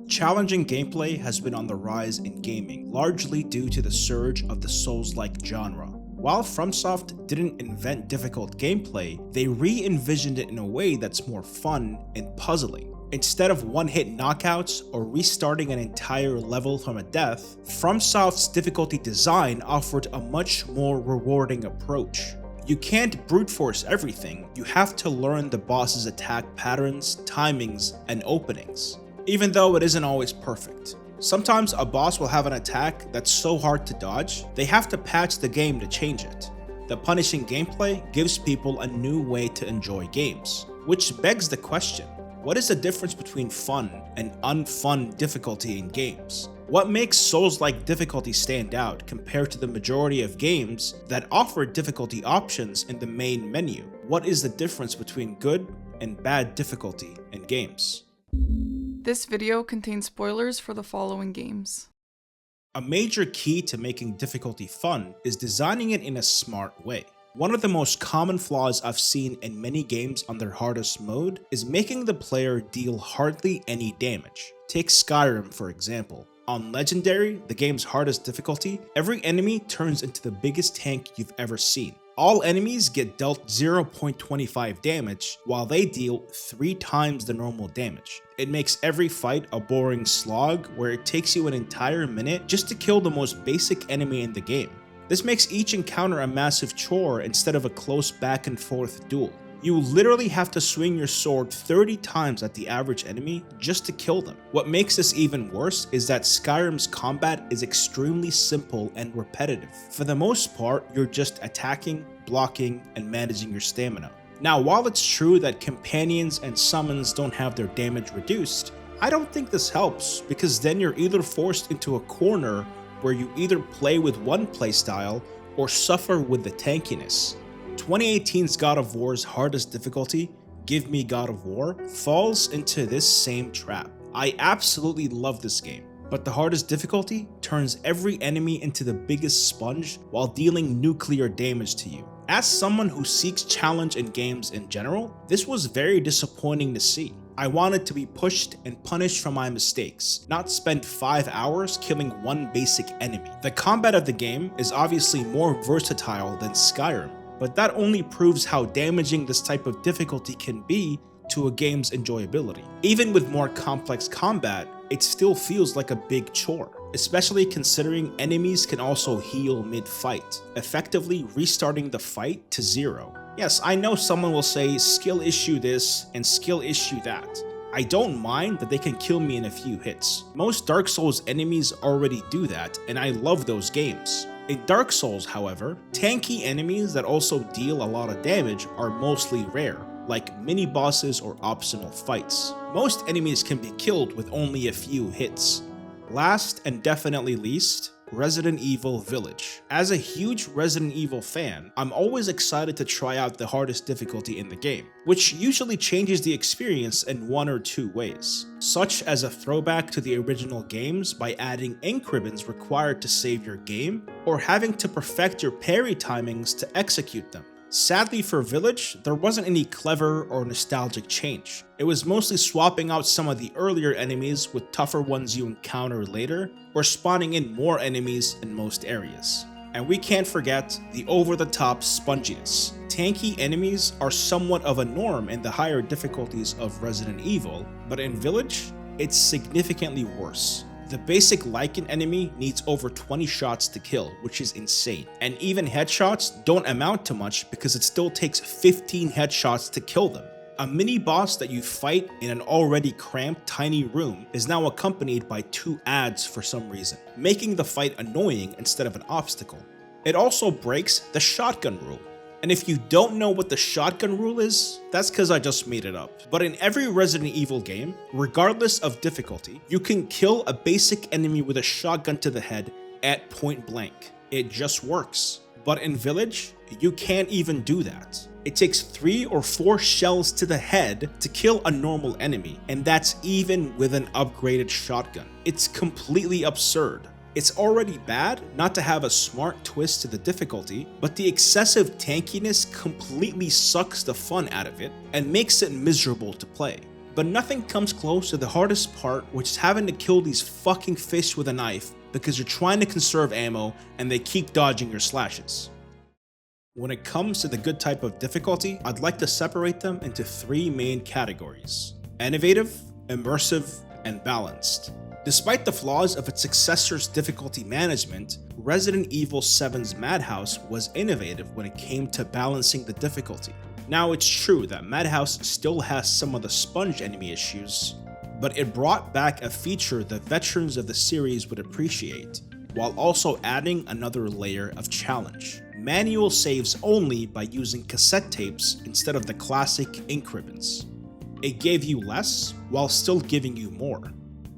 Challenging gameplay has been on the rise in gaming, largely due to the surge of the Souls-like genre. While FromSoft didn't invent difficult gameplay, they re-envisioned it in a way that's more fun and puzzling. Instead of one-hit knockouts or restarting an entire level from a death, FromSoft's difficulty design offered a much more rewarding approach. You can't brute force everything, you have to learn the boss's attack patterns, timings, and openings, even though it isn't always perfect. Sometimes a boss will have an attack that's so hard to dodge, they have to patch the game to change it. The punishing gameplay gives people a new way to enjoy games, which begs the question, what is the difference between fun and unfun difficulty in games? What makes Souls-like difficulty stand out compared to the majority of games that offer difficulty options in the main menu? What is the difference between good and bad difficulty in games? This video contains spoilers for the following games. A major key to making difficulty fun is designing it in a smart way. One of the most common flaws I've seen in many games on their hardest mode is making the player deal hardly any damage. Take Skyrim for example. On Legendary, the game's hardest difficulty, every enemy turns into the biggest tank you've ever seen. All enemies get dealt 0.25 damage, while they deal 3 times the normal damage. It makes every fight a boring slog where it takes you an entire minute just to kill the most basic enemy in the game. This makes each encounter a massive chore instead of a close back and forth duel. You literally have to swing your sword 30 times at the average enemy just to kill them. What makes this even worse is that Skyrim's combat is extremely simple and repetitive. For the most part, you're just attacking, blocking, and managing your stamina. Now, while it's true that companions and summons don't have their damage reduced, I don't think this helps because then you're either forced into a corner where you either play with one playstyle or suffer with the tankiness. 2018's God of War's hardest difficulty, Give Me God of War, falls into this same trap. I absolutely love this game, but the hardest difficulty turns every enemy into the biggest sponge while dealing nuclear damage to you. As someone who seeks challenge in games in general, this was very disappointing to see. I wanted to be pushed and punished for my mistakes, not spend 5 hours killing one basic enemy. The combat of the game is obviously more versatile than Skyrim, but that only proves how damaging this type of difficulty can be to a game's enjoyability. Even with more complex combat, it still feels like a big chore, especially considering enemies can also heal mid-fight, effectively restarting the fight to 0. Yes, I know someone will say skill issue this and skill issue that. I don't mind that they can kill me in a few hits. Most Dark Souls enemies already do that, and I love those games. In Dark Souls, however, tanky enemies that also deal a lot of damage are mostly rare, like mini-bosses or optional fights. Most enemies can be killed with only a few hits. Last and definitely least, Resident Evil Village. As a huge Resident Evil fan, I'm always excited to try out the hardest difficulty in the game, which usually changes the experience in one or two ways, such as a throwback to the original games by adding ink ribbons required to save your game, or having to perfect your parry timings to execute them. Sadly for Village, there wasn't any clever or nostalgic change. It was mostly swapping out some of the earlier enemies with tougher ones you encounter later, or spawning in more enemies in most areas. And we can't forget the over-the-top sponginess. Tanky enemies are somewhat of a norm in the higher difficulties of Resident Evil, but in Village, it's significantly worse. The basic Lycan enemy needs over 20 shots to kill, which is insane. And even headshots don't amount to much because it still takes 15 headshots to kill them. A mini-boss that you fight in an already cramped tiny room is now accompanied by 2 ads for some reason, making the fight annoying instead of an obstacle. It also breaks the shotgun rule. And if you don't know what the shotgun rule is, that's because I just made it up. But in every Resident Evil game, regardless of difficulty, you can kill a basic enemy with a shotgun to the head at point blank. It just works. But in Village, you can't even do that. It takes 3 or 4 shells to the head to kill a normal enemy, and that's even with an upgraded shotgun. It's completely absurd. It's already bad not to have a smart twist to the difficulty, but the excessive tankiness completely sucks the fun out of it and makes it miserable to play. But nothing comes close to the hardest part, which is having to kill these fucking fish with a knife because you're trying to conserve ammo and they keep dodging your slashes. When it comes to the good type of difficulty, I'd like to separate them into 3 main categories: innovative, immersive, and balanced. Despite the flaws of its successor's difficulty management, Resident Evil 7's Madhouse was innovative when it came to balancing the difficulty. Now, it's true that Madhouse still has some of the sponge enemy issues, but it brought back a feature that veterans of the series would appreciate, while also adding another layer of challenge: manual saves only by using cassette tapes instead of the classic ink ribbons. It gave you less while still giving you more.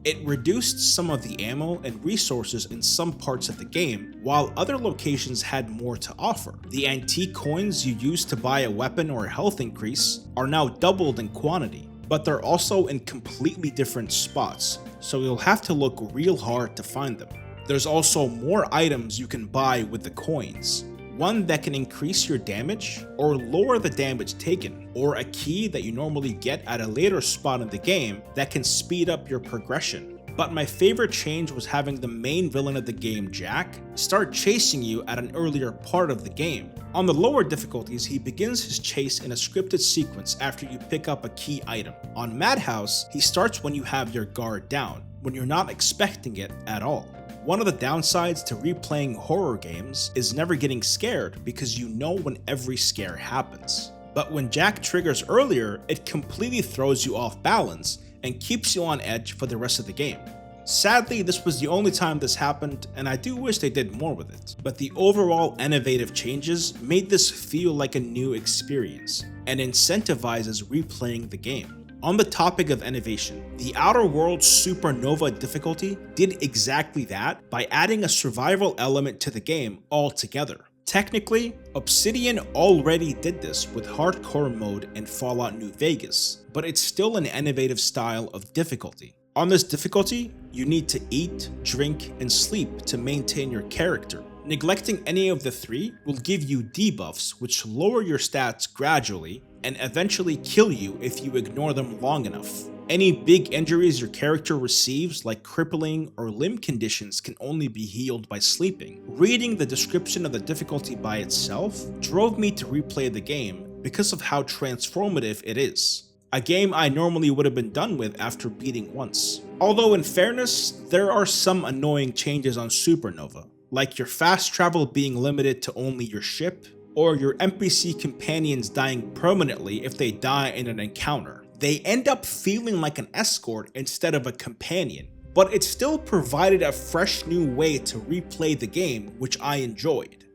It reduced some of the ammo and resources in some parts of the game, while other locations had more to offer. The antique coins you used to buy a weapon or a health increase are now doubled in quantity, but they're also in completely different spots, so you'll have to look real hard to find them. There's also more items you can buy with the coins. One that can increase your damage or lower the damage taken, or a key that you normally get at a later spot in the game that can speed up your progression. But my favorite change was having the main villain of the game, Jack, start chasing you at an earlier part of the game. On the lower difficulties, he begins his chase in a scripted sequence after you pick up a key item. On Madhouse, he starts when you have your guard down, when you're not expecting it at all. One of the downsides to replaying horror games is never getting scared because you know when every scare happens. But when Jack triggers earlier, it completely throws you off balance and keeps you on edge for the rest of the game. Sadly, this was the only time this happened, and I do wish they did more with it. But the overall innovative changes made this feel like a new experience and incentivizes replaying the game. On the topic of innovation, the Outer Worlds Supernova difficulty did exactly that by adding a survival element to the game altogether. Technically, Obsidian already did this with Hardcore mode in Fallout New Vegas, but it's still an innovative style of difficulty. On this difficulty, you need to eat, drink, and sleep to maintain your character. Neglecting any of the 3 will give you debuffs which lower your stats gradually and eventually kill you if you ignore them long enough. Any big injuries your character receives, like crippling or limb conditions, can only be healed by sleeping. Reading the description of the difficulty by itself drove me to replay the game because of how transformative it is. A game I normally would have been done with after beating once. Although in fairness, there are some annoying changes on Supernova, like your fast travel being limited to only your ship, or your NPC companions dying permanently if they die in an encounter. They end up feeling like an escort instead of a companion, but it still provided a fresh new way to replay the game, which I enjoyed.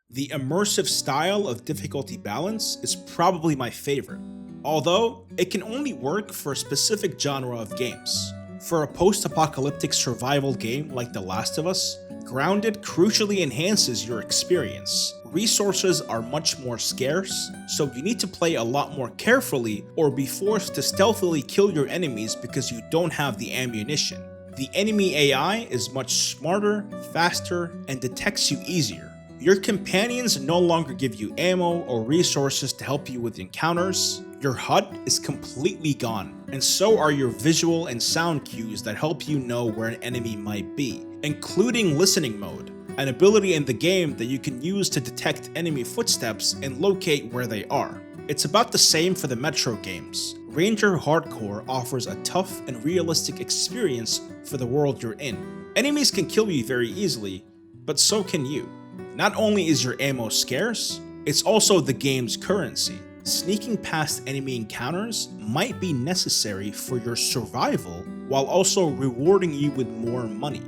The immersive style of difficulty balance is probably my favorite, although it can only work for a specific genre of games. For a post-apocalyptic survival game like The Last of Us, Grounded crucially enhances your experience. Resources are much more scarce, so you need to play a lot more carefully or be forced to stealthily kill your enemies because you don't have the ammunition. The enemy AI is much smarter, faster, and detects you easier. Your companions no longer give you ammo or resources to help you with encounters. Your HUD is completely gone, and so are your visual and sound cues that help you know where an enemy might be, including listening mode, an ability in the game that you can use to detect enemy footsteps and locate where they are. It's about the same for the Metro games. Ranger Hardcore offers a tough and realistic experience for the world you're in. Enemies can kill you very easily, but so can you. Not only is your ammo scarce, it's also the game's currency. Sneaking past enemy encounters might be necessary for your survival while also rewarding you with more money.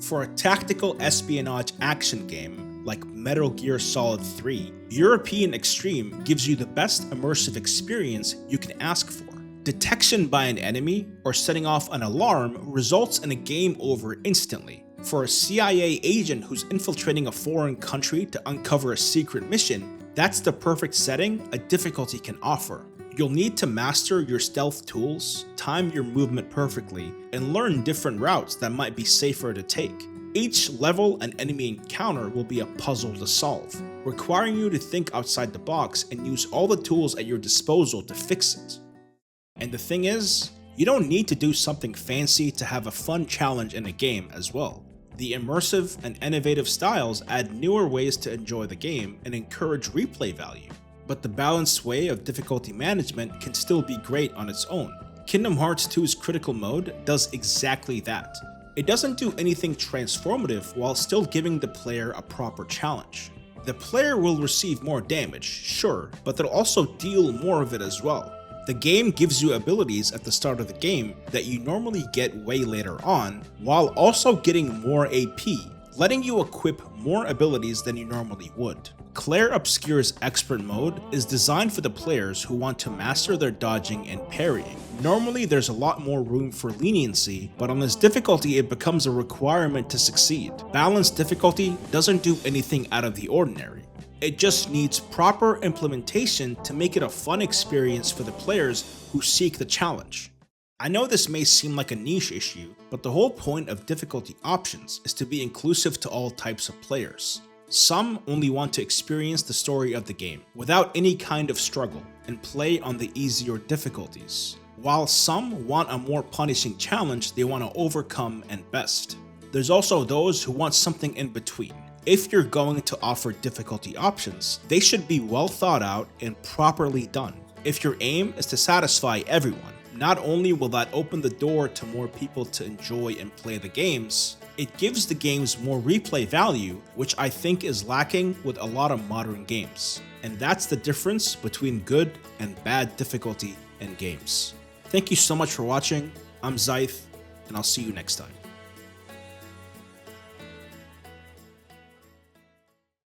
For a tactical espionage action game like Metal Gear Solid 3, European Extreme gives you the best immersive experience you can ask for. Detection by an enemy or setting off an alarm results in a game over instantly. For a CIA agent who's infiltrating a foreign country to uncover a secret mission, that's the perfect setting a difficulty can offer. You'll need to master your stealth tools, time your movement perfectly, and learn different routes that might be safer to take. Each level and enemy encounter will be a puzzle to solve, requiring you to think outside the box and use all the tools at your disposal to fix it. And the thing is, you don't need to do something fancy to have a fun challenge in a game as well. The immersive and innovative styles add newer ways to enjoy the game and encourage replay value. But the balanced way of difficulty management can still be great on its own. Kingdom Hearts 2's critical mode does exactly that. It doesn't do anything transformative while still giving the player a proper challenge. The player will receive more damage, sure, but they'll also deal more of it as well. The game gives you abilities at the start of the game that you normally get way later on, while also getting more AP, letting you equip more abilities than you normally would. Clair Obscur's Expert mode is designed for the players who want to master their dodging and parrying. Normally there's a lot more room for leniency, but on this difficulty it becomes a requirement to succeed. Balanced difficulty doesn't do anything out of the ordinary. It just needs proper implementation to make it a fun experience for the players who seek the challenge. I know this may seem like a niche issue, but the whole point of difficulty options is to be inclusive to all types of players. Some only want to experience the story of the game without any kind of struggle and play on the easier difficulties, while some want a more punishing challenge they want to overcome and best. There's also those who want something in between. If you're going to offer difficulty options, they should be well thought out and properly done. If your aim is to satisfy everyone, not only will that open the door to more people to enjoy and play the games, it gives the games more replay value, which I think is lacking with a lot of modern games. And that's the difference between good and bad difficulty in games. Thank you so much for watching. I'm Zyth, and I'll see you next time.